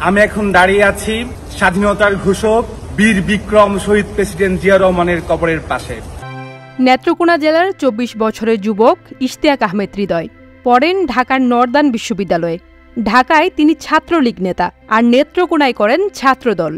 আমি এখন দাঁড়িয়ে আছি স্বাধীনতার ঘোষক বীর বিক্রম শহীদ প্রেসিডেন্ট জিয়া রহমানের কবরের পাশে। নেত্রকোনা জেলার ২৪ বছরের যুবক ইশতিয়াক আহমেদ হৃদয় পড়েন ঢাকার নর্দান বিশ্ববিদ্যালয়ে। ঢাকায় তিনি ছাত্রলীগ নেতা, আর নেত্রকোনায় করেন ছাত্রদল।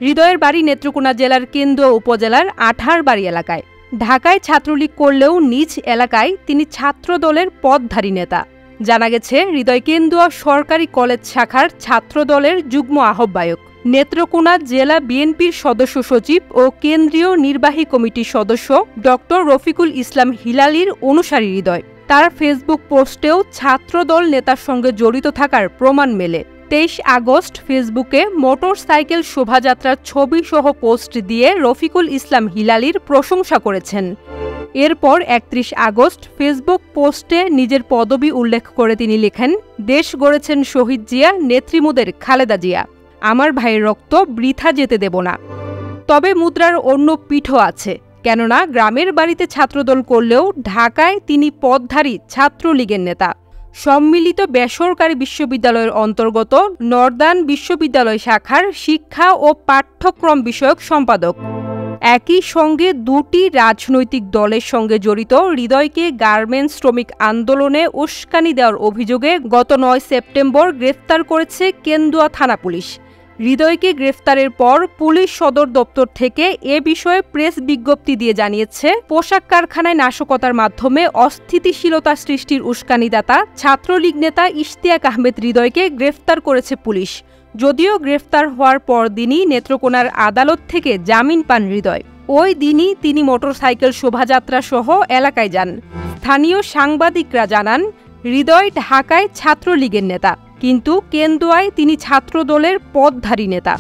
হৃদয়ের বাড়ি নেত্রকোনা জেলার কেন্দুয়া উপজেলার আঠারবাড়ি এলাকায়। ঢাকায় ছাত্রলীগ করলেও নিজ এলাকায় তিনি ছাত্রদলের পদধারী নেতা। জানা গেছে, হৃদয় কেন্দুয়া সরকারি কলেজ শাখার ছাত্রদলের যুগ্ম আহ্বায়ক, নেত্রকোনা জেলা বিএনপির সদস্য সচিব ও কেন্দ্রীয় নির্বাহী কমিটির সদস্য ডক্টর রফিকুল ইসলাম হিলালির অনুসারী হৃদয়। তার ফেসবুক পোস্টেও ছাত্রদল নেতার সঙ্গে জড়িত থাকার প্রমাণ মেলে। ২৩ আগস্ট ফেসবুকে মোটরসাইকেল শোভাযাত্রার ছবি সহ পোস্ট দিয়ে রফিকুল ইসলাম হিলালির প্রশংসা করেছেন। এরপর ৩১ আগস্ট ফেসবুক পোস্টে নিজের পদবি উল্লেখ করে তিনি লেখেন, দেশ গড়েছেন শহীদ জিয়া, নেত্রীমোদের খালেদা জিয়া। আমার ভাইয়ের রক্ত বৃথা যেতে দেব না। তবে মুদ্রার অন্য পিঠও আছে, কেননা গ্রামের বাড়িতে ছাত্রদল করলেও ঢাকায় তিনি পদধারী ছাত্রলীগের নেতা। সম্মিলিত বেসরকারি বিশ্ববিদ্যালয়ের অন্তর্গত নর্দান বিশ্ববিদ্যালয় শাখার শিক্ষা ও পাঠ্যক্রম বিষয়ক সম্পাদক। একই সঙ্গে দুটি রাজনৈতিক দলের সঙ্গে জড়িত হৃদয়কে গার্মেন্টস শ্রমিক আন্দোলনে উস্কানি দেওয়ার অভিযোগে গত ৯ সেপ্টেম্বর গ্রেফতার করেছে কেন্দুয়া থানা পুলিশ। হৃদয়কে গ্রেফতারের পর পুলিশ সদর দপ্তর থেকে এ বিষয়ে প্রেস বিজ্ঞপ্তি দিয়ে জানিয়েছে, পোশাক কারখানায় নাশকতার মাধ্যমে অস্থিতিশীলতা সৃষ্টির উস্কানিদাতা ছাত্রলীগ নেতা ইশতিয়াক আহমেদ হৃদয়কে গ্রেফতার করেছে পুলিশ। যদিও গ্রেফতার হওয়ার পর দিনই নেত্রকোনার আদালত থেকে জামিন পান হৃদয়। ওই দিনই তিনি মোটরসাইকেল শোভাযাত্রা সহ এলাকায় যান। স্থানীয় সাংবাদিকরা জানান, হৃদয় ঢাকায় ছাত্রলীগের নেতা, কিন্তু কেন্দুয়ায় তিনি ছাত্রদলের পদধারী নেতা।